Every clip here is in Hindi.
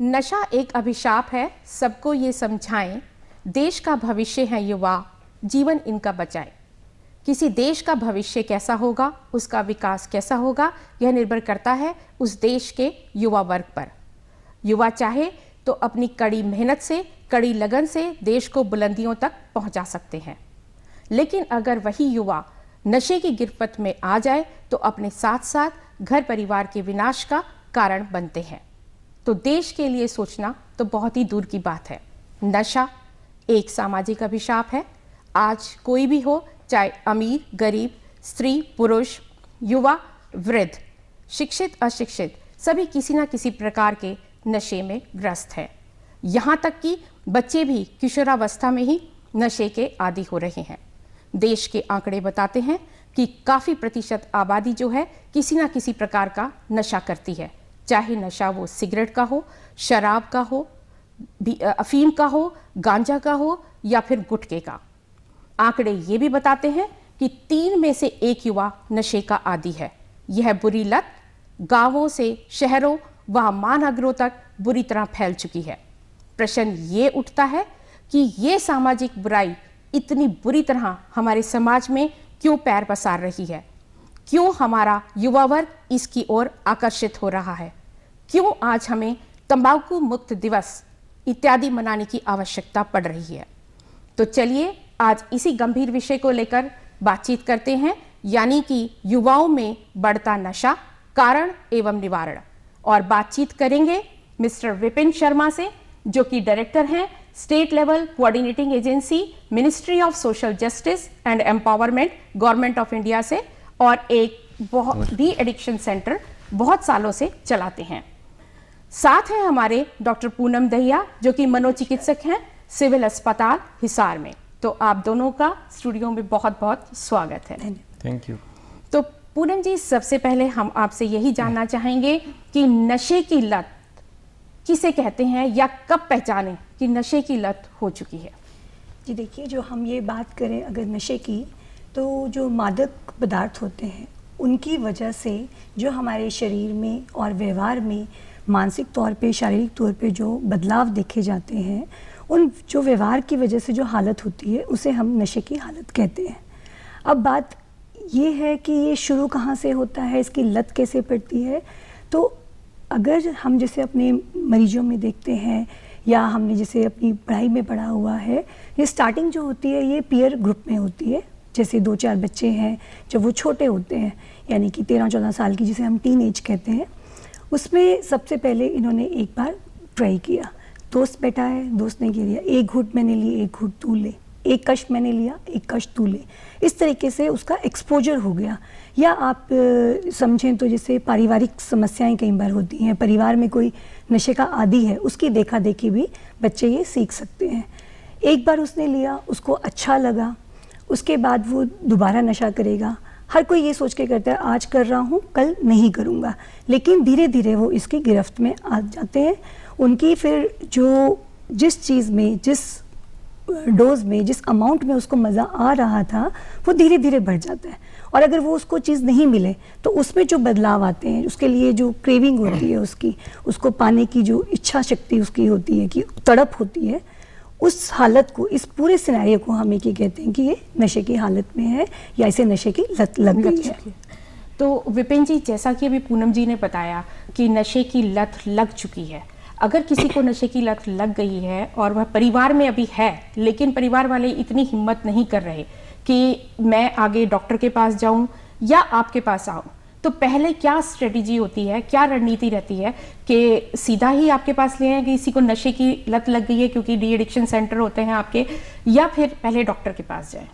नशा एक अभिशाप है, सबको ये समझाएं, देश का भविष्य है युवा, जीवन इनका बचाएं। किसी देश का भविष्य कैसा होगा, उसका विकास कैसा होगा, यह निर्भर करता है उस देश के युवा वर्ग पर। युवा चाहे तो अपनी कड़ी मेहनत से, कड़ी लगन से देश को बुलंदियों तक पहुंचा सकते हैं, लेकिन अगर वही युवा नशे की गिरफ्त में आ जाए तो अपने साथ साथ घर परिवार के विनाश का कारण बनते हैं। तो देश के लिए सोचना तो बहुत ही दूर की बात है। नशा एक सामाजिक अभिशाप है। आज कोई भी हो, चाहे अमीर गरीब, स्त्री पुरुष, युवा वृद्ध, शिक्षित अशिक्षित, सभी किसी न किसी प्रकार के नशे में ग्रस्त है। यहाँ तक कि बच्चे भी किशोरावस्था में ही नशे के आदी हो रहे हैं। देश के आंकड़े बताते हैं कि काफ़ी प्रतिशत आबादी जो है किसी न किसी प्रकार का नशा करती है, चाहे नशा वो सिगरेट का हो, शराब का हो, अफीम का हो, गांजा का हो या फिर गुटखे का। आंकड़े ये भी बताते हैं कि 3 में से 1 युवा नशे का आदी है। यह बुरी लत गांवों से शहरों व महानगरों तक बुरी तरह फैल चुकी है। प्रश्न ये उठता है कि ये सामाजिक बुराई इतनी बुरी तरह हमारे समाज में क्यों पैर पसार रही है? क्यों हमारा युवा वर्ग इसकी ओर आकर्षित हो रहा है? क्यों आज हमें तंबाकू मुक्त दिवस इत्यादि मनाने की आवश्यकता पड़ रही है? तो चलिए आज इसी गंभीर विषय को लेकर बातचीत करते हैं, यानी कि युवाओं में बढ़ता नशा, कारण एवं निवारण। और बातचीत करेंगे मिस्टर विपिन शर्मा से, जो कि डायरेक्टर हैं state level coordinating agency ministry of social justice and empowerment, government of India से, और एक बहुत डी एडिक्शन सेंटर बहुत सालों से चलाते हैं। साथ हैं हमारे डॉक्टर पूनम दहिया, जो कि मनोचिकित्सक हैं सिविल अस्पताल हिसार में। तो आप दोनों का स्टूडियो में बहुत बहुत स्वागत है। Thank you. तो पूनम जी, सबसे पहले हम आपसे यही जानना चाहेंगे कि नशे की लत किसे कहते हैं या कब पहचानें कि नशे की लत हो चुकी है? जी देखिए, जो हम ये बात करें अगर नशे की, तो जो मादक पदार्थ होते हैं उनकी वजह से जो हमारे शरीर में और व्यवहार में मानसिक तौर पे, शारीरिक तौर पे जो बदलाव देखे जाते हैं, उन जो व्यवहार की वजह से जो हालत होती है उसे हम नशे की हालत कहते हैं। अब बात ये है कि ये शुरू कहाँ से होता है, इसकी लत कैसे पड़ती है। तो अगर हम जैसे अपने मरीजों में देखते हैं या हमने जैसे अपनी पढ़ाई में पढ़ा हुआ है, ये स्टार्टिंग जो होती है ये पीयर ग्रुप में होती है। जैसे 2-4 बच्चे हैं जब वो छोटे होते हैं, यानी कि 13-14 साल की, जिसे हम टीन एज कहते हैं, उसमें सबसे पहले इन्होंने एक बार ट्राई किया। दोस्त बैठा है, दोस्त ने कह दिया एक घूंट मैंने लिए, एक घूंट तू ले, एक कश मैंने लिया, एक कश तू ले। इस तरीके से उसका एक्सपोजर हो गया। या आप समझें तो जैसे पारिवारिक समस्याएं कई बार होती हैं, परिवार में कोई नशे का आदी है, उसकी देखा देखी भी बच्चे ये सीख सकते हैं। एक बार उसने लिया, उसको अच्छा लगा, उसके बाद वो दोबारा नशा करेगा। हर कोई ये सोच के करता है आज कर रहा हूँ कल नहीं करूँगा, लेकिन धीरे धीरे वो इसकी गिरफ्त में आ जाते हैं। उनकी फिर जो जिस चीज़ में, जिस डोज में, जिस अमाउंट में उसको मज़ा आ रहा था, वो धीरे धीरे बढ़ जाता है। और अगर वो उसको चीज़ नहीं मिले तो उसमें जो बदलाव आते हैं, उसके लिए जो क्रेविंग होती है उसकी, उसको पाने की जो इच्छा शक्ति उसकी होती है, कि तड़प होती है, उस हालत को, इस पूरे सिनेरियो को हम ये कहते हैं कि ये नशे की हालत में है या इसे नशे की लत लग गई है। तो विपिन जी, जैसा कि अभी पूनम जी ने बताया कि नशे की लत लग चुकी है, अगर किसी को नशे की लत लग गई है और वह परिवार में अभी है, लेकिन परिवार वाले इतनी हिम्मत नहीं कर रहे कि मैं आगे डॉक्टर के पास जाऊं या आपके पास आऊं, तो पहले क्या स्ट्रेटेजी होती है, क्या रणनीति रहती है कि सीधा ही आपके पास ले आए कि किसी को नशे की लत लग गई है क्योंकि डी एडिक्शन सेंटर होते हैं आपके, या फिर पहले डॉक्टर के पास जाए?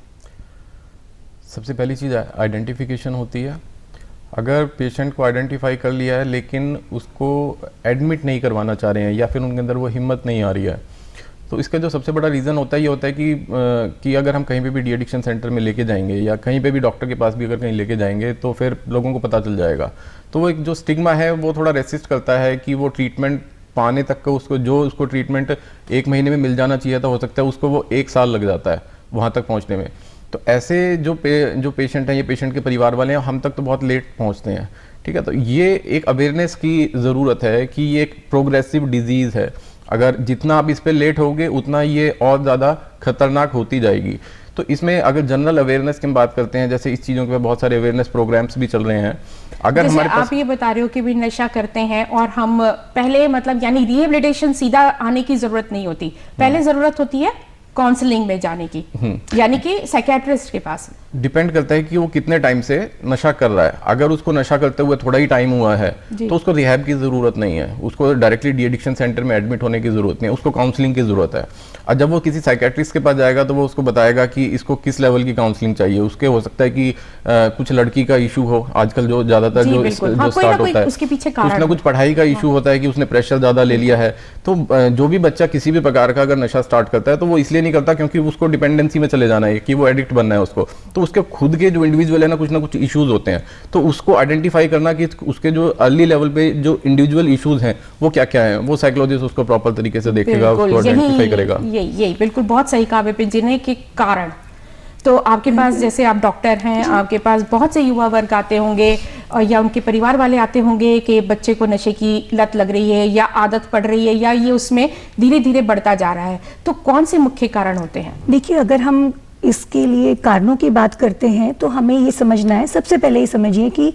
सबसे पहली चीज़ आइडेंटिफिकेशन होती है। अगर पेशेंट को आइडेंटिफाई कर लिया है लेकिन उसको एडमिट नहीं करवाना चाह रहे हैं या फिर उनके अंदर वो हिम्मत नहीं आ रही है, तो इसका जो सबसे बड़ा रीज़न होता है ये होता है कि अगर हम कहीं पे भी डी एडिक्शन सेंटर में लेके जाएंगे या कहीं पे भी डॉक्टर के पास भी अगर कहीं लेके जाएंगे तो फिर लोगों को पता चल जाएगा। तो वो एक जो स्टिग्मा है वो थोड़ा रेसिस्ट करता है कि वो ट्रीटमेंट पाने तक का उसको ट्रीटमेंट 1 महीने में मिल जाना चाहिए था, हो सकता है उसको वो 1 साल लग जाता है वहाँ तक पहुँचने में। तो ऐसे जो पेशेंट हैं, ये पेशेंट के परिवार वाले हैं, हम तक तो बहुत लेट पहुँचते हैं। ठीक है। तो ये एक अवेयरनेस की ज़रूरत है कि ये एक प्रोग्रेसिव डिजीज़ है, अगर जितना आप इस पे लेट होगे उतना ये और ज़्यादा खतरनाक होती जाएगी। तो इसमें अगर जनरल अवेयरनेस की हम बात करते हैं, जैसे इस चीज़ों के बहुत सारे अवेयरनेस प्रोग्राम्स भी चल रहे हैं। अगर जैसे हमारे पास आप ये बता रहे हो कि भी नशा करते हैं और हम पहले मतलब यानी रिहेबिलिटेशन सीधा आने की जरूरत नहीं होती, पहले जरूरत होती है काउंसलिंग में जाने की, यानी कि साइकियाट्रिस्ट के पास। डिपेंड करता है कि वो कितने टाइम से नशा कर रहा है। अगर उसको नशा करते हुए थोड़ा ही टाइम हुआ है तो उसको रिहैब की ज़रूरत नहीं है, उसको डायरेक्टली डी एडिक्शन सेंटर में एडमिट होने की ज़रूरत नहीं है, उसको काउंसलिंग की ज़रूरत है। और जब वो किसी साइकियाट्रिस्ट के पास जाएगा तो वो उसको बताएगा कि इसको किस लेवल की काउंसलिंग चाहिए। उसके हो सकता है कि कुछ लड़की का इशू हो, आजकल जो ज़्यादातर जो स्टार्ट होता है उसके पीछे कुछ ना कुछ पढ़ाई का इशू होता है कि उसने प्रेशर ज़्यादा ले लिया है। तो जो भी बच्चा किसी भी प्रकार का अगर नशा स्टार्ट करता है तो वो इसलिए नहीं करता क्योंकि उसको डिपेंडेंसी में चले जाना है, कि वो एडिक्ट बनना है उसको। तो उसके खुद के जो इंडिविजुअल है ना, कुछ ना कुछ इश्यूज होते हैं, तो उसको आइडेंटिफाई करना कि उसके जो अर्ली लेवल पे जो इंडिविजुअल इश्यूज हैं वो क्या क्या हैं, वो साइकोलॉजिस्ट उसको प्रॉपर तरीके से देखेगा, उसको आइडेंटिफाई करेगा। यही बिल्कुल बहुत सही कहा विपिन जी ने कि कारण। तो आपके पास जैसे आप डॉक्टर हैं, आपके पास बहुत से युवा वर्ग आते होंगे या उनके परिवार वाले आते होंगे कि बच्चे को नशे की लत लग रही है या आदत पड़ रही है या ये उसमें धीरे धीरे बढ़ता जा रहा है, तो कौन से मुख्य कारण होते हैं? देखिए, अगर हम इसके लिए कारणों की बात करते हैं तो हमें ये समझना है, सबसे पहले ये समझिए कि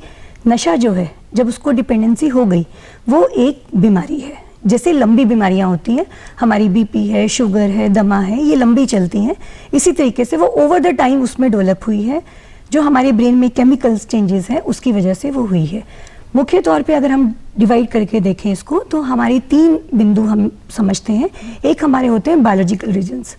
नशा जो है, जब उसको डिपेंडेंसी हो गई, वो एक बीमारी है। जैसे लंबी बीमारियां होती हैं, हमारी बीपी है, शुगर है, दमा है, ये लंबी चलती हैं, इसी तरीके से वो ओवर द टाइम उसमें डेवलप हुई है। जो हमारे ब्रेन में केमिकल्स चेंजेस हैं उसकी वजह से वो हुई है। मुख्य तौर पे अगर हम डिवाइड करके देखें इसको तो हमारी 3 बिंदु हम समझते हैं। एक हमारे होते हैं बायोलॉजिकल रीजंस,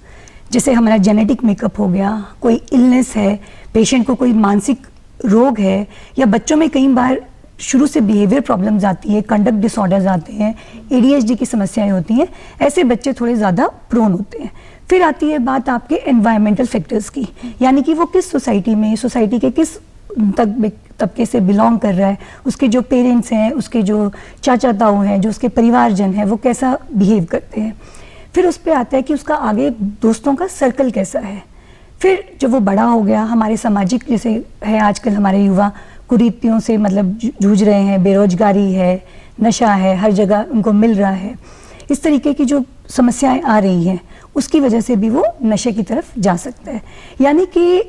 जैसे हमारा जेनेटिक मेकअप हो गया, कोई इलनेस है, पेशेंट को कोई मानसिक रोग है, या बच्चों में कई बार शुरू से बिहेवियर प्रॉब्लम्स आती है, कंडक्ट डिसऑर्डर्स आते हैं, ADHD की समस्याएं होती हैं, ऐसे बच्चे थोड़े ज़्यादा प्रोन होते हैं। फिर आती है बात आपके एनवायरमेंटल फैक्टर्स की, यानी कि वो किस सोसाइटी में, सोसाइटी के किस तबके से बिलोंग कर रहा है, उसके जो पेरेंट्स हैं, उसके जो चाचा ताऊ हैं, जो उसके परिवारजन हैं, वो कैसा बिहेव करते हैं। फिर उस पर आता है कि उसका आगे दोस्तों का सर्कल कैसा है। फिर जब वो बड़ा हो गया, हमारे सामाजिक जैसे है आजकल हमारे युवा कुरीतियों से मतलब जूझ रहे हैं, बेरोजगारी है, नशा है, हर जगह उनको मिल रहा है, इस तरीके की जो समस्याएं आ रही हैं उसकी वजह से भी वो नशे की तरफ जा सकता है। यानी कि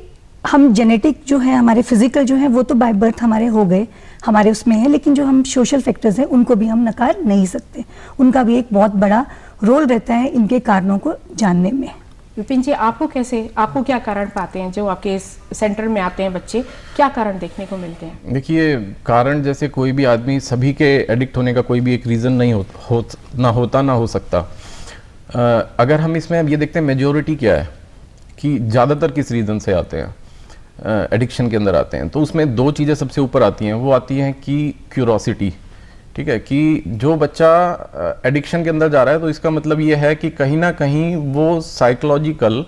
हम जेनेटिक जो है, हमारे फिजिकल जो है वो तो बाय बर्थ हमारे हो गए, हमारे उसमें है, लेकिन जो हम सोशल फैक्टर्स हैं उनको भी हम नकार नहीं सकते, उनका भी एक बहुत बड़ा रोल रहता है इनके कारणों को जानने में। विपिन जी, आपको क्या कारण पाते हैं जो आपके इस सेंटर में आते हैं बच्चे, क्या कारण देखने को मिलते हैं? देखिए, कारण जैसे कोई भी आदमी, सभी के एडिक्ट होने का कोई भी एक रीज़न नहीं ना हो सकता। अगर हम इसमें अब ये देखते हैं मेजॉरिटी क्या है कि ज़्यादातर किस रीज़न से आते हैं, एडिक्शन के अंदर आते हैं, तो उसमें 2 चीज़ें सबसे ऊपर आती हैं। वो आती हैं कि क्यूरोसिटी, ठीक है, कि जो बच्चा एडिक्शन के अंदर जा रहा है तो इसका मतलब ये है कि कहीं ना कहीं वो साइकोलॉजिकल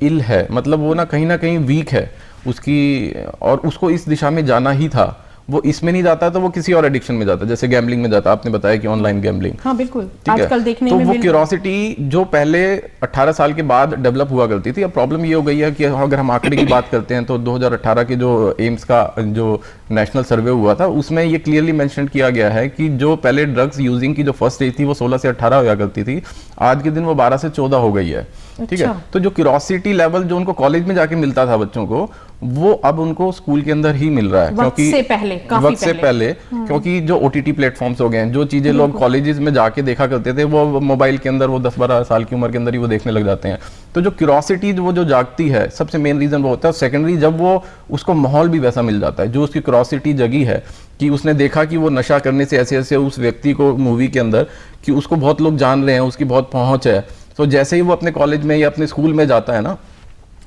इल है, मतलब वो ना कहीं वीक है उसकी, और उसको इस दिशा में जाना ही था, वो इसमें नहीं जाता तो वो किसी और एडिक्शन में जाता, जैसे गैम्बलिंग में जाता। आपने बताया कि ऑनलाइन गैम्बलिंग, हाँ बिल्कुल, आजकल देखने तो में वो क्यूरोसिटी जो पहले 18 साल के बाद डेवलप हुआ करती थी, अब प्रॉब्लम ये हो गई है कि अगर हम आंकड़े की बात करते हैं तो 2018 के जो एम्स का जो नेशनल सर्वे हुआ था उसमें ये क्लियरली मेंशन किया गया है कि जो पहले ड्रग्स यूजिंग की जो फर्स्ट एज थी वो 16 से 18 हुआ करती थी, आज के दिन वो 12 से 14 हो गई है। ठीक है, तो जो क्यूरोसिटी लेवल जो उनको कॉलेज में जाके मिलता था बच्चों को, वो अब उनको स्कूल के अंदर ही मिल रहा है, क्योंकि वक्त से पहले क्योंकि जो OTT प्लेटफॉर्म्स हो गए हैं, जो चीजें लोग कॉलेजेस में जाके देखा करते थे वो मोबाइल के अंदर वो 10-12 साल की उम्र के अंदर ही वो देखने लग जाते हैं। तो जो क्यूरोसिटी वो जो जागती है, सबसे मेन रीजन वो होता है। सेकेंडरी, जब वो उसको माहौल भी वैसा मिल जाता है, जो उसकी क्यूरोसिटी जगी है कि उसने देखा कि वो नशा करने से ऐसे ऐसे उस व्यक्ति को मूवी के अंदर कि उसको बहुत लोग जान रहे हैं, उसकी बहुत पहुंच है, तो जैसे ही वो अपने कॉलेज में या अपने स्कूल में जाता है ना,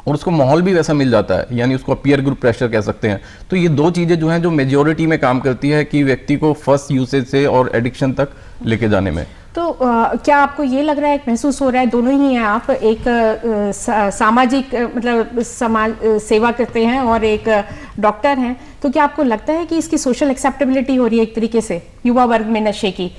और उसको माहौल भी वैसा मिल जाता है, यानी उसको पीयर ग्रुप प्रेशर कह सकते हैं। तो ये 2 चीजें जो हैं जो मेजॉरिटी में काम करती है कि व्यक्ति को फर्स्ट यूसेज से और एडिक्शन तक लेके जाने में। तो क्या आपको ये लग रहा है, महसूस हो रहा है, दोनों ही हैं आप, एक सामाजिक मतलब समाज सेवा करते हैं और एक डॉक्टर हैं, तो क्या आपको लगता है कि इसकी सोशल एक्सेप्टेबिलिटी हो रही है एक तरीके से युवा वर्ग में नशे की,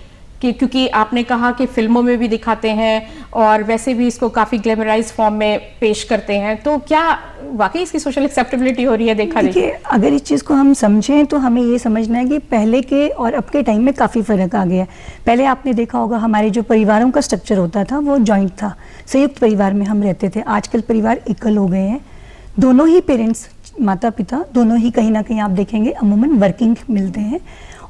कि क्योंकि आपने कहा कि फिल्मों में भी दिखाते हैं और वैसे भी इसको काफ़ी ग्लैमराइज फॉर्म में पेश करते हैं, तो क्या वाकई इसकी सोशल एक्सेप्टेबिलिटी हो रही है? देखिए, अगर इस चीज़ को हम समझें तो हमें ये समझना है कि पहले के और अब के टाइम में काफ़ी फ़र्क आ गया है। पहले आपने देखा होगा हमारे जो परिवारों का स्ट्रक्चर होता था वो जॉइंट था, संयुक्त परिवार में हम रहते थे। आजकल परिवार एकल हो गए हैं, दोनों ही पेरेंट्स, माता पिता दोनों ही कहीं ना कहीं आप देखेंगे अमूमन वर्किंग मिलते हैं,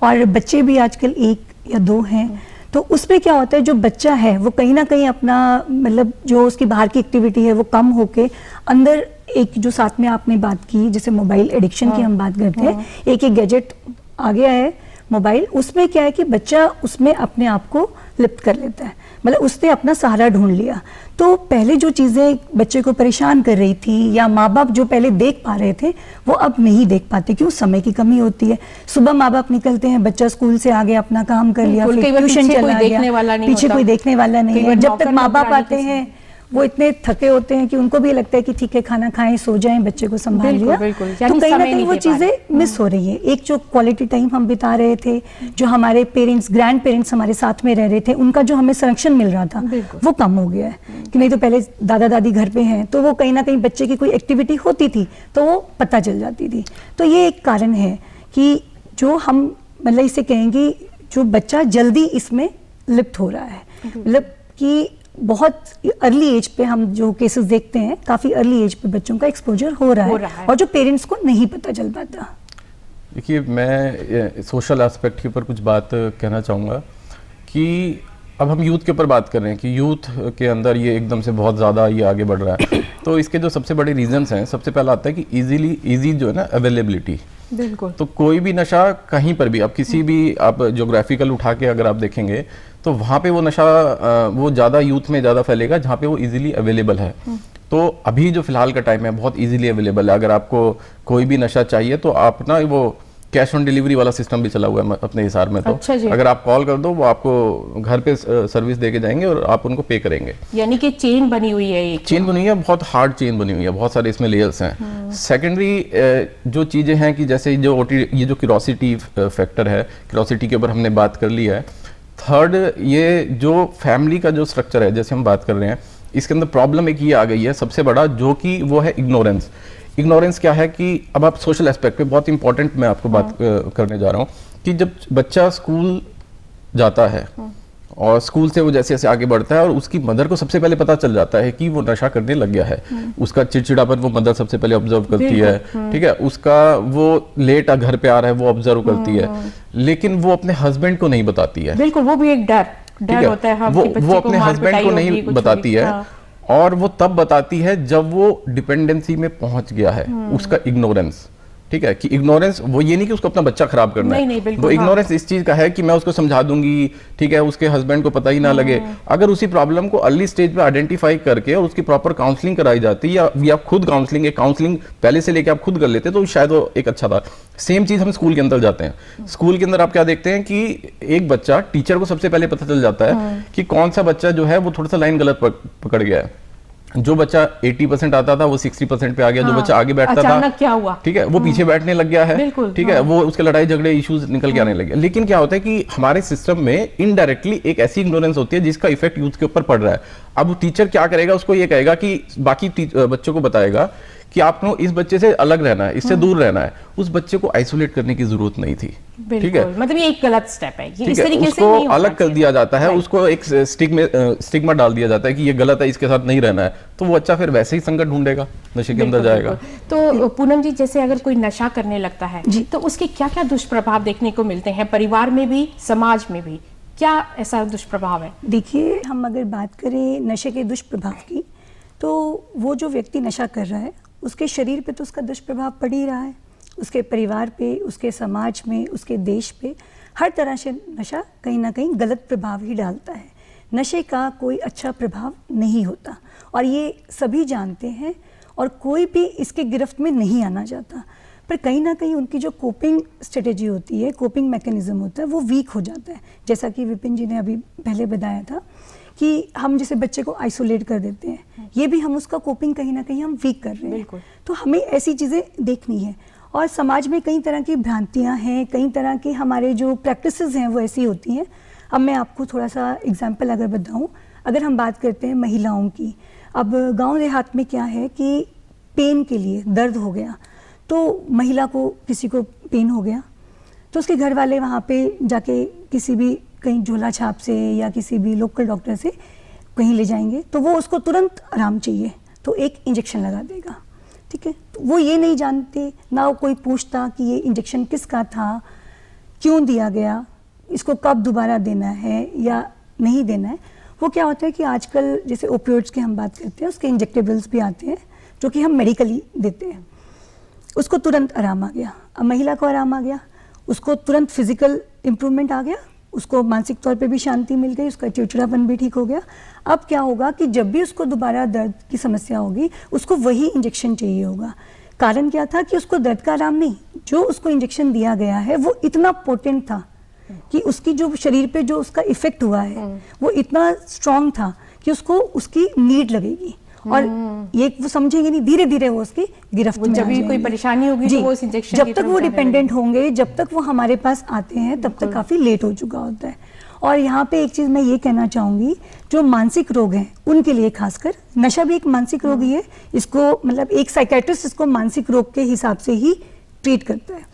और बच्चे भी आजकल 1 या 2 हैं। तो उसमें क्या होता है, जो बच्चा है वो कहीं ना कहीं अपना मतलब जो उसकी बाहर की एक्टिविटी है वो कम होके अंदर एक जो साथ में आपने बात की जैसे मोबाइल एडिक्शन की हम बात करते हैं, एक गैजेट आ गया है मोबाइल, उसमें क्या है कि बच्चा उसमें अपने आप को लिप्त कर लेता है, मतलब उसने अपना सहारा ढूंढ लिया। तो पहले जो चीज़ें बच्चे को परेशान कर रही थी या माँ बाप जो पहले देख पा रहे थे वो अब नहीं देख पाते, क्यों? समय की कमी होती है। सुबह माँ बाप निकलते हैं, बच्चा स्कूल से आ गया, अपना काम कर लिया, फिर ट्यूशन चला गया, पीछे कोई देखने वाला नहीं है। जब तक माँ बाप आते हैं वो इतने थके होते हैं कि उनको भी लगता है कि ठीक है खाना खाएं, सो जाएं, बच्चे को संभाल लिया। तो कहीं ना कहीं वो चीज़ें मिस हो रही है। एक जो क्वालिटी टाइम हम बिता रहे थे, जो हमारे पेरेंट्स, ग्रैंड पेरेंट्स हमारे साथ में रह रहे थे, उनका जो हमें संरक्षण मिल रहा था वो कम हो गया है। कि नहीं तो पहले दादा दादी घर पे हैं तो वो कहीं ना कहीं बच्चे की कोई एक्टिविटी होती थी तो वो पता चल जाती थी। तो ये एक कारण है कि जो हम मतलब इसे कहेंगे जो बच्चा जल्दी इसमें लिप्त हो रहा है, मतलब कि बहुत अर्ली एज पे हम जो केसेस देखते हैं, काफ़ी अर्ली एज पे बच्चों का एक्सपोजर हो रहा है और जो पेरेंट्स को नहीं पता चल पाता। देखिए, मैं सोशल एस्पेक्ट के ऊपर कुछ बात कहना चाहूँगा कि अब हम यूथ के ऊपर बात कर रहे हैं कि यूथ के अंदर ये एकदम से बहुत ज़्यादा ये आगे बढ़ रहा है। तो इसके जो सबसे बड़े रीजंस हैं, सबसे पहला आता है कि ईजी जो है ना अवेलेबिलिटी। बिल्कुल। तो कोई भी नशा कहीं पर भी, आप किसी भी आप ज्योग्राफिकल उठा के अगर आप देखेंगे तो वहाँ पे वो नशा वो ज़्यादा यूथ में ज़्यादा फैलेगा जहाँ पे वो इजीली अवेलेबल है। तो अभी जो फिलहाल का टाइम है बहुत इजीली अवेलेबल है। अगर आपको कोई भी नशा चाहिए तो आप ना वो कैश ऑन डिलीवरी वाला सिस्टम भी चला हुआ है अपने हिसाब में। तो अच्छा, अगर आप कॉल कर दो वो आपको घर पे सर्विस दे के जाएंगे और आप उनको पे करेंगे। यानी कि चेन बनी हुई है, एक चेन बनी हुई है, बहुत हार्ड चेन बनी हुई है, बहुत सारे इसमें लेयर्स हैं। सेकेंडरी जो चीज़ें हैं कि जैसे ये जो क्यूरोसिटी फैक्टर है, क्यूरोसिटी के ऊपर हमने बात कर ली है। थर्ड, ये जो फैमिली का जो स्ट्रक्चर है जैसे हम बात कर रहे हैं, इसके अंदर प्रॉब्लम एक ये आ गई है सबसे बड़ा, जो कि वो है इग्नोरेंस। इग्नोरेंस क्या है कि अब आप सोशल एस्पेक्ट पे बहुत इंपॉर्टेंट मैं आपको बात करने जा रहा हूँ कि जब बच्चा स्कूल जाता है और स्कूल से वो जैसे जैसे आगे बढ़ता है और उसकी मदर को सबसे पहले पता चल जाता है कि वो नशा करने लग गया है। उसका चिड़चिड़ापन वो मदर सबसे पहले ऑब्जर्व करती है, ठीक है, उसका वो लेट घर पे आ रहा है वो ऑब्जर्व करती है, लेकिन वो अपने हस्बैंड को नहीं बताती है। बिल्कुल, वो भी एक डर होता है। वो अपने हस्बैंड को नहीं बताती है और वो तब बताती है जब वो डिपेंडेंसी में पहुंच गया है। उसका इग्नोरेंस, ठीक है, कि इग्नोरेंस वो ये नहीं कि उसको अपना बच्चा खराब करना है, नहीं, वो इग्नोरेंस इस चीज का है कि मैं उसको समझा दूंगी, ठीक है, उसके हस्बैंड को पता ही ना लगे। अगर उसी प्रॉब्लम को अर्ली स्टेज पे आइडेंटिफाई करके और उसकी प्रॉपर काउंसलिंग कराई जाती या खुद काउंसलिंग पहले से लेके आप खुद कर लेते तो शायद वो एक अच्छा था। सेम चीज हम स्कूल के अंदर जाते हैं। स्कूल के अंदर आप क्या देखते हैं कि एक बच्चा, टीचर को सबसे पहले पता चल जाता है कि कौन सा बच्चा जो है वो थोड़ा सा लाइन गलत पकड़ गया है। जो बच्चा 80% आता था वो 60% पे आ गया। जो बच्चा आगे बैठता था, क्या हुआ, ठीक है, वो पीछे बैठने लग गया है, ठीक है, वो उसके लड़ाई झगड़े इश्यूज निकल के आने लगे। लेकिन क्या होता है कि हमारे सिस्टम में इनडायरेक्टली एक ऐसी इग्नोरेंस होती है जिसका इफेक्ट यूथ के ऊपर पड़ रहा है। अब टीचर क्या करेगा, उसको ये कहेगा कि बाकी बच्चों को बताएगा कि आपको इस बच्चे से अलग रहना है, इससे दूर रहना है। उस बच्चे को आइसोलेट करने की जरूरत नहीं थी, ठीक है, मतलब ये एक गलत स्टेप है, ये इस तरीके से उसको अलग कर दिया जाता है, उसको एक स्टिग्मा डाल दिया जाता है कि ये गलत है, इसके साथ नहीं रहना है। तो वो बच्चा फिर वैसे ही संकट ढूंढेगा, नशे के अंदर जाएगा। तो पूनम जी, जैसे अगर कोई नशा करने लगता है तो उसके क्या क्या दुष्प्रभाव देखने को मिलते हैं, परिवार में भी समाज में भी, क्या ऐसा दुष्प्रभाव है? देखिए, हम अगर बात करें नशे के दुष्प्रभाव की तो वो जो व्यक्ति नशा कर रहा है उसके शरीर पे तो उसका दुष्प्रभाव पड़ ही रहा है, उसके परिवार पे, उसके समाज में, उसके देश पे, हर तरह से नशा कहीं ना कहीं गलत प्रभाव ही डालता है। नशे का कोई अच्छा प्रभाव नहीं होता और ये सभी जानते हैं और कोई भी इसके गिरफ्त में नहीं आना चाहता, पर कहीं ना कहीं उनकी जो कोपिंग स्ट्रेटेजी होती है, कोपिंग मैकेनिज्म होता है, वो वीक हो जाता है। जैसा कि विपिन जी ने अभी पहले बताया था कि हम जैसे बच्चे को आइसोलेट कर देते हैं, ये भी हम उसका कोपिंग कहीं ना कहीं हम वीक कर रहे हैं। तो हमें ऐसी चीज़ें देखनी है और समाज में कई तरह की भ्रांतियां हैं, कई तरह की हमारे जो प्रैक्टिसेस हैं वो ऐसी होती हैं। अब मैं आपको थोड़ा सा एग्जाम्पल अगर बताऊँ, अगर हम बात करते हैं महिलाओं की, अब गांव देहात में क्या है कि पेन के लिए, दर्द हो गया तो महिला को, किसी को पेन हो गया तो उसके घर वाले वहाँ पे जाके किसी भी कहीं झोला छाप से या किसी भी लोकल डॉक्टर से कहीं ले जाएंगे, तो वो उसको तुरंत आराम चाहिए तो एक इंजेक्शन लगा देगा, ठीक है। तो वो ये नहीं जानते, ना वो कोई पूछता कि ये इंजेक्शन किसका था, क्यों दिया गया, इसको कब दोबारा देना है या नहीं देना है। वो क्या होता है कि आजकल जैसे ओपियोइड्स की हम बात करते हैं, उसके इंजेक्टेबल्स भी आते हैं जो कि हम मेडिकली देते हैं, उसको तुरंत आराम आ गया। अब महिला को आराम आ गया, उसको तुरंत फिजिकल इम्प्रूवमेंट आ गया, उसको मानसिक तौर पे भी शांति मिल गई, उसका चिड़चिड़ापन भी ठीक हो गया। अब क्या होगा कि जब भी उसको दोबारा दर्द की समस्या होगी, उसको वही इंजेक्शन चाहिए होगा। कारण क्या था कि उसको दर्द का आराम नहीं, जो उसको इंजेक्शन दिया गया है वो इतना पोटेंट था कि उसकी जो शरीर पे जो उसका इफेक्ट हुआ है वो इतना स्ट्रांग था कि उसको उसकी नीड लगेगी और ये वो समझेंगे नहीं, धीरे धीरे वो उसकी गिरफ्त में जब भी कोई परेशानी होगी तो वो इस इंजेक्शन जब तक वो डिपेंडेंट होंगे, जब तक वो हमारे पास आते हैं तब तक काफ़ी लेट हो चुका होता है। और यहाँ पे एक चीज़ मैं ये कहना चाहूँगी, जो मानसिक रोग हैं उनके लिए खासकर, नशा भी एक मानसिक रोग ही है, इसको मतलब एक साइकेट्रिस्ट इसको मानसिक रोग के हिसाब से ही ट्रीट करता है।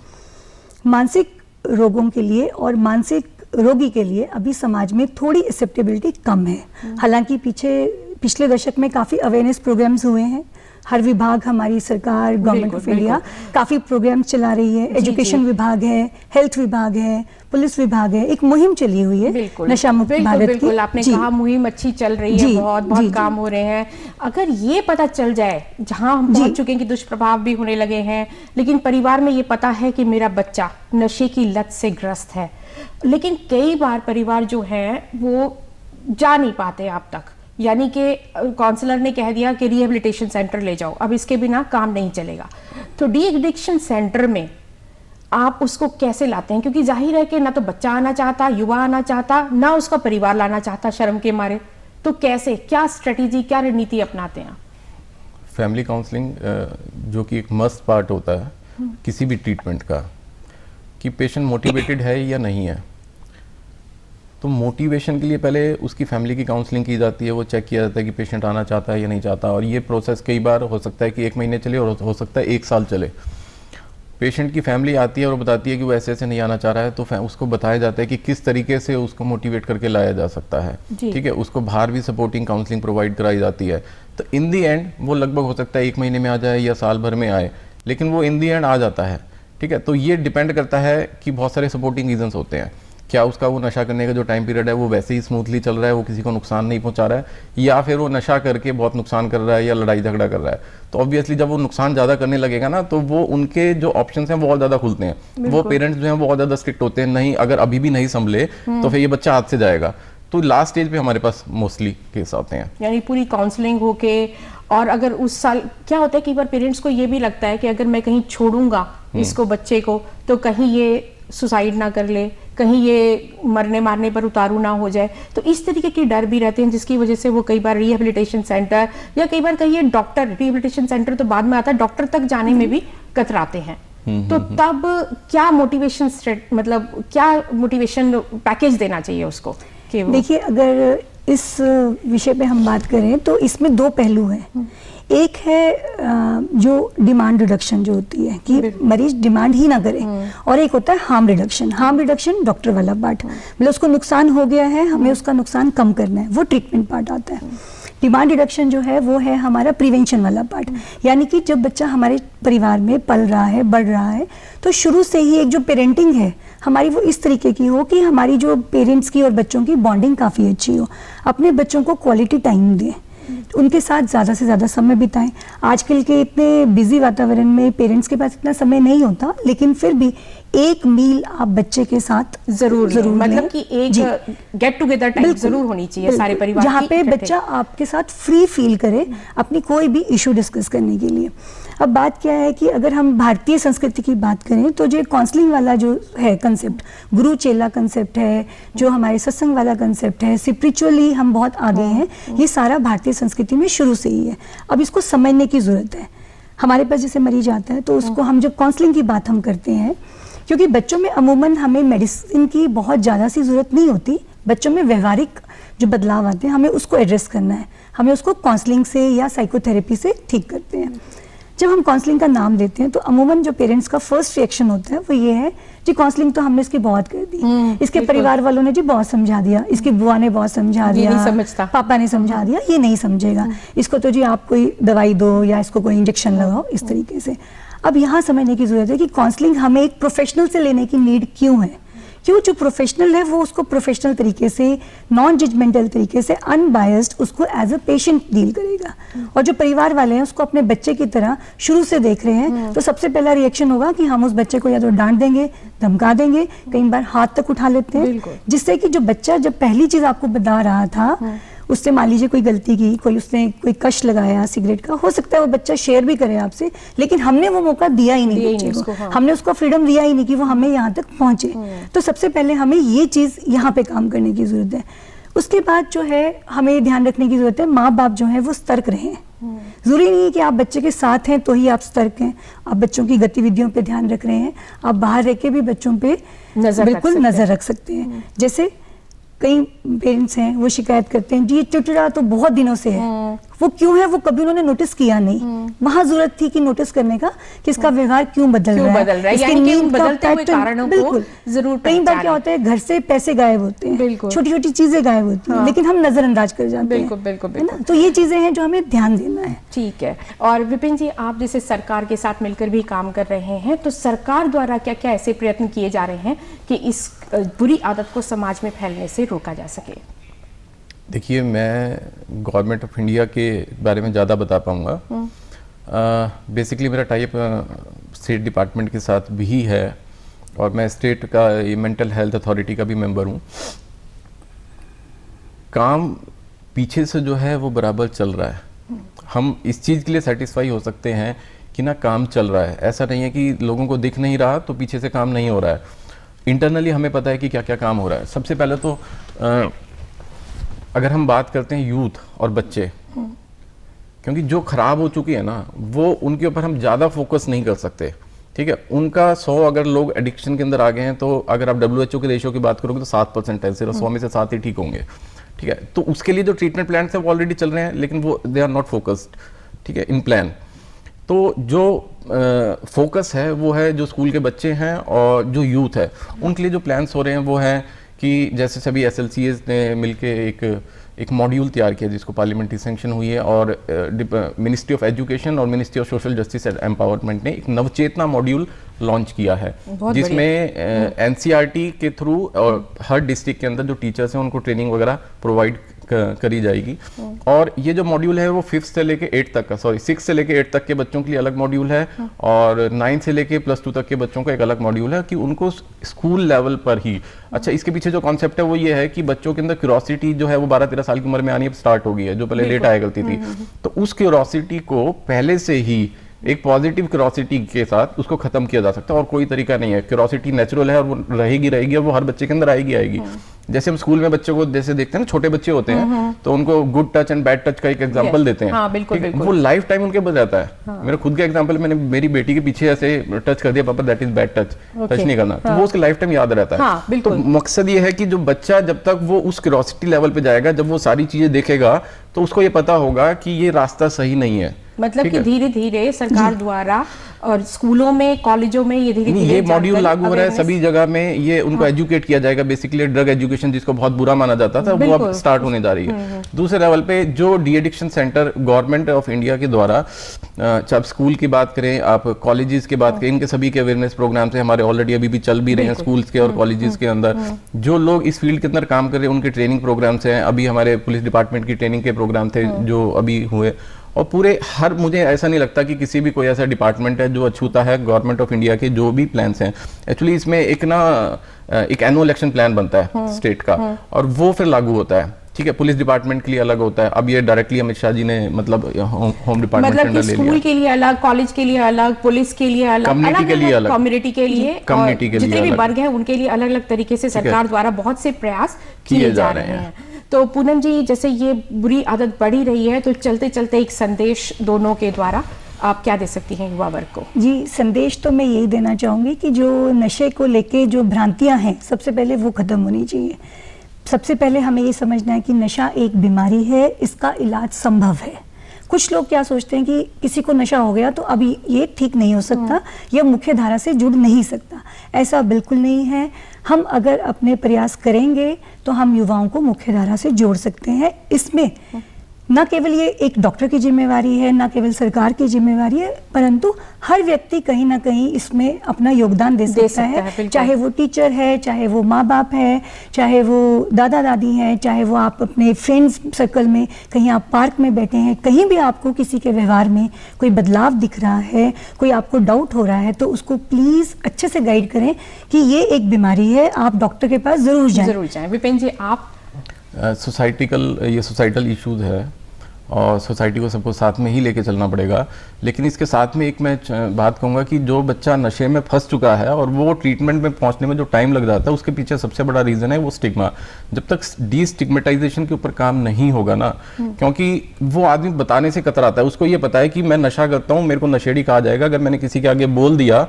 मानसिक रोगों के लिए और मानसिक रोगी के लिए अभी समाज में थोड़ी एक्सेप्टेबिलिटी कम है। हालांकि पिछले दशक में काफ़ी अवेयरनेस प्रोग्राम्स हुए हैं, हर विभाग, हमारी सरकार, गवर्नमेंट ऑफ इंडिया काफ़ी प्रोग्राम्स चला रही है, एजुकेशन विभाग है, हेल्थ विभाग है, पुलिस विभाग है, एक मुहिम चली हुई है नशा मुक्त भारत की। बिल्कुल आपने कहा मुहिम अच्छी चल रही है, बहुत काम हो रहे हैं। अगर ये पता चल जाए, जहां हम पहुंच चुके हैं कि दुष्प्रभाव भी होने लगे हैं, लेकिन परिवार में ये पता है कि मेरा बच्चा नशे की लत से ग्रस्त है, लेकिन कई बार परिवार जो है वो जा नहीं पाते आप तक, यानी कि काउंसलर ने कह दिया कि रिहेबिलिटेशन सेंटर ले जाओ, अब इसके बिना काम नहीं चलेगा। तो डी एडिक्शन सेंटर में आप उसको कैसे लाते हैं? क्योंकि जाहिर है कि ना तो बच्चा आना चाहता, युवा आना चाहता, ना उसका परिवार लाना चाहता शर्म के मारे, तो कैसे, क्या स्ट्रेटेजी, क्या रणनीति अपनाते हैं? फैमिली काउंसलिंग जो कि एक मस्ट पार्ट होता है किसी भी ट्रीटमेंट का, कि पेशेंट मोटिवेटेड है या नहीं है। तो मोटिवेशन के लिए पहले उसकी फैमिली की काउंसलिंग की जाती है, वो चेक किया जाता है कि पेशेंट आना चाहता है या नहीं चाहता, और ये प्रोसेस कई बार हो सकता है कि 1 महीने चले और हो सकता है 1 साल चले। पेशेंट की फैमिली आती है और बताती है कि वो ऐसे ऐसे नहीं आना चाह रहा है, तो उसको बताया जाता है कि किस तरीके से उसको मोटिवेट करके लाया जा सकता है, ठीक है। उसको बाहर भी सपोर्टिंग काउंसलिंग प्रोवाइड कराई जाती है। तो इन दी एंड वो लगभग हो सकता है 1 महीने में आ जाए या साल भर में आए, लेकिन वो इन दी एंड आ जाता है, ठीक है। तो ये डिपेंड करता है कि बहुत सारे सपोर्टिंग रीजंस होते हैं। क्या उसका वो नशा करने का जो टाइम पीरियड है वो वैसे ही स्मूथली चल रहा है, वो किसी को नुकसान नहीं पहुंचा रहा है, या फिर वो नशा करके बहुत नुकसान कर रहा है या लड़ाई झगड़ा कर रहा है। तो ऑब्वियसली जब वो नुकसान ज़्यादा करने लगेगा ना, तो वो उनके जो ऑप्शंस हैं वो बहुत ज़्यादा खुलते हैं। वो पेरेंट्स जो हैं वो बहुत ज़्यादा स्ट्रिक्ट होते हैं, नहीं अगर अभी भी नहीं संभले तो फिर ये बच्चा हाथ से जाएगा। तो लास्ट स्टेज पे हमारे पास मोस्टली केस आते हैं, यानी पूरी काउंसलिंग होके। और अगर उस साल क्या होता है, कई बार पेरेंट्स को ये भी लगता है कि अगर मैं कहीं छोड़ूंगा इसको, बच्चे को, तो कहीं ये सुसाइड ना कर ले, कहीं ये मरने मारने पर उतारू ना हो जाए। तो इस तरीके के डर भी रहते हैं, जिसकी वजह से वो कई बार रिहेबिलिटेशन सेंटर या कई बार कहिए डॉक्टर, रिहेबिलिटेशन सेंटर तो बाद में आता है, डॉक्टर तक जाने में भी कतराते हैं। तो तब क्या मोटिवेशन, मतलब क्या मोटिवेशन पैकेज देना चाहिए उसको? देखिए, अगर इस विषय पे हम बात करें तो इसमें 2 पहलू हैं। एक है जो डिमांड रिडक्शन जो होती है कि मरीज डिमांड ही ना करे, और एक होता है harm reduction. Harm reduction doctor वाला पार्ट, मतलब उसको नुकसान हो गया है, हमें उसका नुकसान कम करना है, वो ट्रीटमेंट पार्ट आता है। डिमांड रिडक्शन जो है वो है हमारा प्रिवेंशन वाला पार्ट, यानी कि जब बच्चा हमारे परिवार में पल रहा है, बढ़ रहा है, तो शुरू से ही एक जो पेरेंटिंग है हमारी वो इस तरीके की हो कि हमारी जो पेरेंट्स की और बच्चों की बॉन्डिंग काफ़ी अच्छी हो। अपने बच्चों को क्वालिटी टाइम दें, उनके साथ ज़्यादा से ज़्यादा समय बिताएं। आजकल के इतने बिजी वातावरण में पेरेंट्स के पास इतना समय नहीं होता, लेकिन फिर भी एक मील आप बच्चे के साथ जरूर मतलब कि एक गेट टुगेदर टाइम जरूर होनी चाहिए सारे परिवार, जहाँ पे बच्चा आपके साथ फ्री फील करे अपनी कोई भी इशू डिस्कस करने के लिए। अब बात क्या है कि अगर हम भारतीय संस्कृति की बात करें तो जो काउंसलिंग वाला जो है कंसेप्ट, गुरु चेला कंसेप्ट है, जो हमारे सत्संग वाला कंसेप्ट है, स्पिरिचुअली हम बहुत आगे हैं, ये सारा भारतीय संस्कृति में शुरू से ही है। अब इसको समझने की जरूरत है। हमारे पास जैसे मरीज आता है तो उसको हम जब काउंसलिंग की बात हम करते हैं, क्योंकि बच्चों में अमूमन हमें मेडिसिन की बहुत ज़्यादा सी ज़रूरत नहीं होती, बच्चों में व्यवहारिक जो बदलाव आते हैं हमें उसको एड्रेस करना है, हमें उसको काउंसलिंग से या साइकोथेरेपी से ठीक करते हैं। जब हम काउंसलिंग का नाम देते हैं तो अमूमन जो पेरेंट्स का फर्स्ट रिएक्शन होता है वो ये है जी काउंसलिंग तो हमने इसकी बहुत कर दी, इसके परिवार वालों ने जी बहुत समझा दिया, इसकी बुआ ने बहुत समझा दिया, नहीं समझता, पापा ने समझा दिया, ये नहीं समझेगा, इसको तो जी आप कोई दवाई दो या इसको कोई इंजेक्शन लगाओ, इस तरीके से। अब यहाँ समझने की जरूरत है कि काउंसलिंग हमें एक प्रोफेशनल से लेने की नीड क्यों है, क्यों जो प्रोफेशनल है वो उसको प्रोफेशनल तरीके से, नॉन जजमेंटल तरीके से, अनबायस्ड उसको एज अ पेशेंट डील करेगा, और जो परिवार वाले हैं उसको अपने बच्चे की तरह शुरू से देख रहे हैं, तो सबसे पहला रिएक्शन होगा कि हम उस बच्चे को या तो डांट देंगे, धमका देंगे, कई बार हाथ तक उठा लेते हैं, जिससे कि जो बच्चा जब पहली चीज आपको बता रहा था उससे मान लीजिए कोई गलती की, उसने कोई कश लगाया सिगरेट का, हो सकता है वो बच्चा शेयर भी करे आपसे, लेकिन हमने वो मौका दिया ही नहीं बच्चे को, हमने उसको फ्रीडम दिया ही नहीं कि वो हमें यहाँ तक पहुंचे। तो सबसे पहले हमें ये चीज यहाँ पे काम करने की जरूरत है। उसके बाद जो है हमें ध्यान रखने की जरूरत है, माँ बाप जो है वो सतर्क रहें। जरूरी नहीं है कि आप बच्चे के साथ हैं तो ही आप सतर्क हैं, आप बच्चों की गतिविधियों पे ध्यान रख रहे हैं, आप बाहर रह के भी बच्चों पे बिल्कुल नजर रख सकते हैं। जैसे कई पेरेंट्स हैं वो शिकायत करते हैं जी ये चिड़चिड़ा तो बहुत दिनों से है, वो क्यों है वो कभी उन्होंने नोटिस किया नहीं, वहां जरूरत थी कि नोटिस करने का कि इसका व्यवहार क्यों बदल रहा है, इसकी नींद का पैटर्न बिल्कुल जरूर। कई बार क्या होता है घर से पैसे गायब होते हैं, छोटी छोटी चीजें गायब होती हैं, लेकिन हम नजरअंदाज कर जाते हैं, बिल्कुल। तो ये चीजें हैं जो हमें ध्यान देना है। ठीक है। और विपिन जी, आप जैसे सरकार के साथ मिलकर भी काम कर रहे हैं, तो सरकार द्वारा क्या क्या ऐसे प्रयत्न किए जा रहे हैं कि इस बुरी आदत को समाज में फैलने से रोका जा सके? देखिए, मैं गवर्नमेंट ऑफ इंडिया के बारे में ज़्यादा बता पाऊँगा। बेसिकली मेरा टाइप स्टेट डिपार्टमेंट के साथ भी है, और मैं स्टेट का ये मेंटल हेल्थ अथॉरिटी का भी मेंबर हूँ। काम पीछे से जो है वो बराबर चल रहा है। हम इस चीज़ के लिए सेटिस्फाई हो सकते हैं कि ना काम चल रहा है, ऐसा नहीं है कि लोगों को दिख नहीं रहा तो पीछे से काम नहीं हो रहा है। इंटरनली हमें पता है कि क्या क्या काम हो रहा है। सबसे पहले तो अगर हम बात करते हैं यूथ और बच्चे, क्योंकि जो खराब हो चुकी है ना वो उनके ऊपर हम ज़्यादा फोकस नहीं कर सकते, ठीक है। उनका 100 अगर लोग एडिक्शन के अंदर आ गए हैं तो अगर आप WHO के रेशियो की बात करोगे तो 7% है, सिर्फ 100 में से 7 ही ठीक होंगे, ठीक है। तो उसके लिए जो ट्रीटमेंट प्लान है वो ऑलरेडी चल रहे हैं, लेकिन वो दे आर नॉट फोकस्ड, ठीक है, इन प्लान। तो जो फोकस है वो है जो स्कूल के बच्चे हैं और जो यूथ है, उनके लिए जो प्लान्स हो रहे हैं वो है कि जैसे सभी SLCs ने मिलके एक मॉड्यूल तैयार किया जिसको पार्लियामेंट्री सैंक्शन हुई है, और मिनिस्ट्री ऑफ एजुकेशन और ministry of social justice and empowerment ने एक नवचेतना मॉड्यूल लॉन्च किया है, जिसमें NCERT के थ्रू और हर डिस्ट्रिक्ट के अंदर जो टीचर्स हैं उनको ट्रेनिंग वगैरह प्रोवाइड करी जाएगी। और ये जो मॉड्यूल है वो 5th से लेके 8 तक का, 6 से लेके 8 तक के बच्चों के लिए अलग मॉड्यूल है, और 9 से लेके +2 तक के बच्चों का एक अलग मॉड्यूल है कि उनको स्कूल लेवल पर ही। अच्छा, इसके पीछे जो कॉन्सेप्ट है वो ये है कि बच्चों के अंदर क्यूरोसिटी जो है वो 12-13 साल की उम्र में आनी स्टार्ट हो गई है, जो पहले लेट आया करती थी। तो उस क्यूरोसिटी को पहले से ही एक पॉजिटिव क्यूरोसिटी के साथ उसको खत्म किया जा सकता है, और कोई तरीका नहीं है। क्यूरोसिटी नेचुरल है और वो रहेगी और वो हर बच्चे के अंदर आएगी। जैसे हम स्कूल में बच्चों को जैसे देखते हैं ना, छोटे बच्चे होते हैं तो उनको good touch and bad touch का एक एग्जांपल देते हैं। हाँ, बिल्कुल। वो लाइफ टाइम उनके बच जाता है। मेरा खुद का एग्जांपल, मैंने मेरी बेटी के पीछे ऐसे टच कर दिया, पापा that is bad touch, touch नहीं करना, तो वो उसके लाइफ टाइम याद रहता है। तो मकसद ये है कि जो बच्चा जब तक वो उस क्यूरोसिटी लेवल पे जाएगा, जब वो सारी चीजें देखेगा तो उसको ये पता होगा कि ये रास्ता सही नहीं है। मतलब कि धीरे धीरे सरकार द्वारा और स्कूलों में, कॉलेजों में ये मॉड्यूल लागू हो रहा है सभी जगह में। ये उनको एजुकेट किया जाएगा, बेसिकली ड्रग एजुकेशन जिसको बहुत बुरा माना जाता था वो अब स्टार्ट होने जा रही है। दूसरे लेवल पे जो de addiction centre government of India के द्वारा, चाहे स्कूल की बात करें, आप कॉलेजेस की बात करें, इनके सभी के अवेयरनेस प्रोग्राम्स हमारे ऑलरेडी अभी भी चल भी रहे हैं स्कूल्स के और कॉलेजेस के अंदर। जो लोग इस फील्ड के अंदर काम कर रहे हैं उनके ट्रेनिंग प्रोग्राम्स हैं। अभी हमारे पुलिस डिपार्टमेंट की ट्रेनिंग के प्रोग्राम थे जो अभी हुए, और पूरे मुझे ऐसा नहीं लगता कि किसी भी कोई ऐसा डिपार्टमेंट है जो अछूता है गवर्नमेंट ऑफ इंडिया के जो भी प्लान्स हैं। एक्चुअली इसमें एक एनुअल एक्शन प्लान बनता है स्टेट का, और वो फिर लागू होता है, ठीक है। पुलिस डिपार्टमेंट के लिए अलग होता है। अब ये डायरेक्टली अमित शाह जी ने मतलब होम डिपार्टमेंट मतलब कि स्कूल के लिए अलग, कॉलेज के लिए अलग, पुलिस के लिए अलग, कम्युनिटी के लिए अलग, कम्युनिटी के लिए, जितने भी वर्ग हैं उनके लिए अलग अलग तरीके से सरकार द्वारा बहुत से प्रयास किए जा रहे हैं। तो पूनम जी, जैसे ये बुरी आदत बढ़ी रही है, तो चलते चलते एक संदेश दोनों के द्वारा आप क्या दे सकती हैं युवा वर्ग को? जी, संदेश तो मैं यही देना चाहूँगी कि जो नशे को लेके जो भ्रांतियाँ हैं सबसे पहले वो खत्म होनी चाहिए। सबसे पहले हमें ये समझना है कि नशा एक बीमारी है, इसका इलाज संभव है। कुछ लोग क्या सोचते हैं कि किसी को नशा हो गया तो अभी ये ठीक नहीं हो सकता या मुख्य धारा से जुड़ नहीं सकता। ऐसा बिल्कुल नहीं है। हम अगर अपने प्रयास करेंगे तो हम युवाओं को मुख्य धारा से जोड़ सकते हैं। इसमें न केवल ये एक डॉक्टर की जिम्मेवारी है, न केवल सरकार की जिम्मेवारी है, परंतु हर व्यक्ति कहीं ना कहीं इसमें अपना योगदान दे सकता है। चाहे वो टीचर है, चाहे वो माँ बाप है, चाहे वो दादा दादी हैं, चाहे वो आप अपने फ्रेंड्स सर्कल में, कहीं आप पार्क में बैठे हैं, कहीं भी आपको किसी के व्यवहार में कोई बदलाव दिख रहा है, कोई आपको डाउट हो रहा है, तो उसको प्लीज़ अच्छे से गाइड करें कि ये एक बीमारी है, आप डॉक्टर के पास ज़रूर जाएं। विपिन जी, आप ये सोसाइटल इश्यूज है और सोसाइटी को सबको साथ में ही लेके चलना पड़ेगा। लेकिन इसके साथ में एक मैं बात कहूँगा कि जो बच्चा नशे में फंस चुका है और वो ट्रीटमेंट में पहुँचने में जो टाइम लग जाता है, उसके पीछे सबसे बड़ा रीज़न है वो स्टिग्मा। जब तक डीस्टिग्मेटाइजेशन के ऊपर काम नहीं होगा ना, क्योंकि वो आदमी बताने से कतराता है, उसको ये पता है कि मैं नशा करता हूँ, मेरे को नशेड़ी कहा जाएगा, अगर मैंने किसी के आगे बोल दिया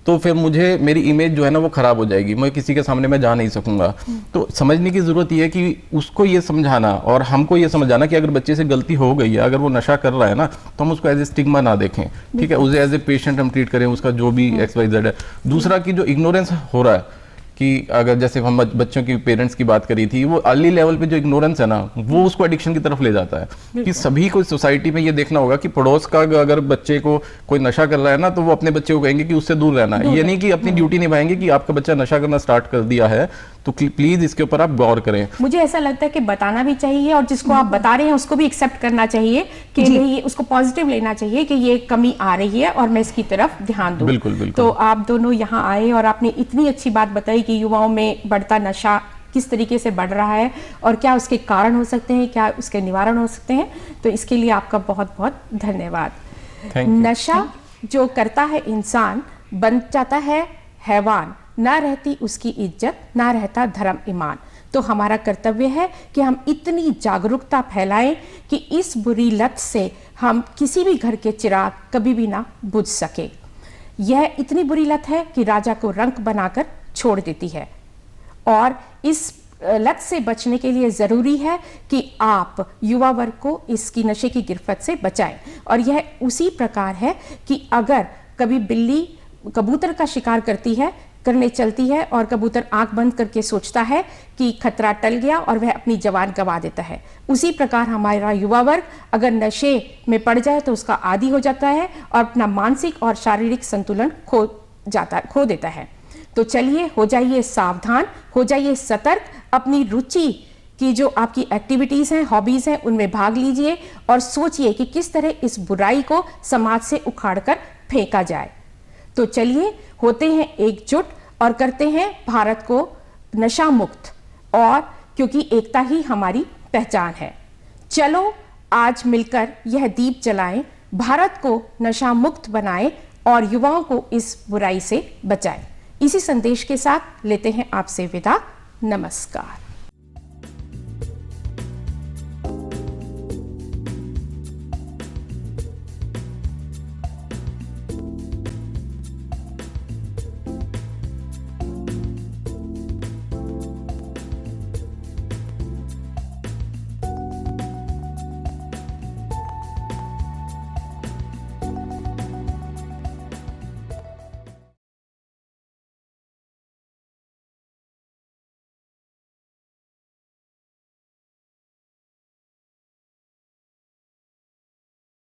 तो फिर मेरी इमेज जो है ना वो खराब हो जाएगी, मैं किसी के सामने मैं जा नहीं सकूंगा। तो समझने की जरूरत ये है कि उसको ये समझाना और हमको ये समझाना कि अगर बच्चे से गलती हो गई है, अगर वो नशा कर रहा है ना, तो हम उसको एज ए स्टिग्मा ना देखें, ठीक है, उसे एज ए पेशेंट हम ट्रीट करें, उसका जो भी XYZ है। दूसरा कि जो इग्नोरेंस हो रहा है कि अगर जैसे हम बच्चों की पेरेंट्स की बात करी थी, वो अर्ली लेवल पे जो इग्नोरेंस है ना, वो उसको एडिक्शन की तरफ ले जाता है। कि सभी को सोसाइटी में ये देखना होगा कि पड़ोस का अगर बच्चे को कोई नशा कर रहा है ना, तो वो अपने बच्चे को कहेंगे कि उससे दूर रहना है। ये नहीं कि अपनी ड्यूटी निभाएंगे कि आपका बच्चा नशा करना स्टार्ट कर दिया है तो प्लीज इसके ऊपर आप गौर करें। मुझे ऐसा लगता है कि बताना भी चाहिए और जिसको आप बता रहे हैं उसको भी एक्सेप्ट करना चाहिए कि नहीं, उसको पॉजिटिव लेना चाहिए कि ये कमी आ रही है और मैं इसकी तरफ ध्यान दूं। बिल्कुल बिल्कुल। तो आप दोनों यहाँ आए और आपने इतनी अच्छी बात बताई कि युवाओं में बढ़ता नशा किस तरीके से बढ़ रहा है और क्या उसके कारण हो सकते हैं, क्या उसके निवारण हो सकते हैं। तो इसके लिए आपका बहुत बहुत धन्यवाद। नशा जो करता है इंसान बन जाता है हैवान, ना रहती उसकी इज्जत, ना रहता धर्म ईमान। तो हमारा कर्तव्य है कि हम इतनी जागरूकता फैलाएं कि इस बुरी लत से हम किसी भी घर के चिराग कभी भी ना बुझ सके। यह इतनी बुरी लत है कि राजा को रंक बनाकर छोड़ देती है और इस लत से बचने के लिए ज़रूरी है कि आप युवा वर्ग को इसकी नशे की गिरफ्त से बचाएं। और यह उसी प्रकार है कि अगर कभी बिल्ली कबूतर का शिकार करने चलती है और कबूतर आंख बंद करके सोचता है कि खतरा टल गया और वह अपनी जान गंवा देता है, उसी प्रकार हमारा युवा वर्ग अगर नशे में पड़ जाए तो उसका आदी हो जाता है और अपना मानसिक और शारीरिक संतुलन खो देता है। तो चलिए, हो जाइए सावधान, हो जाइए सतर्क, अपनी रुचि की जो आपकी एक्टिविटीज़ हैं, हॉबीज़ हैं, उनमें भाग लीजिए और सोचिए कि किस तरह इस बुराई को समाज से उखाड़कर फेंका जाए। तो चलिए, होते हैं एकजुट और करते हैं भारत को नशा मुक्त, और क्योंकि एकता ही हमारी पहचान है। चलो आज मिलकर यह दीप जलाएं, भारत को नशा मुक्त बनाएं और युवाओं को इस बुराई से बचाएं। इसी संदेश के साथ लेते हैं आपसे विदा। नमस्कार।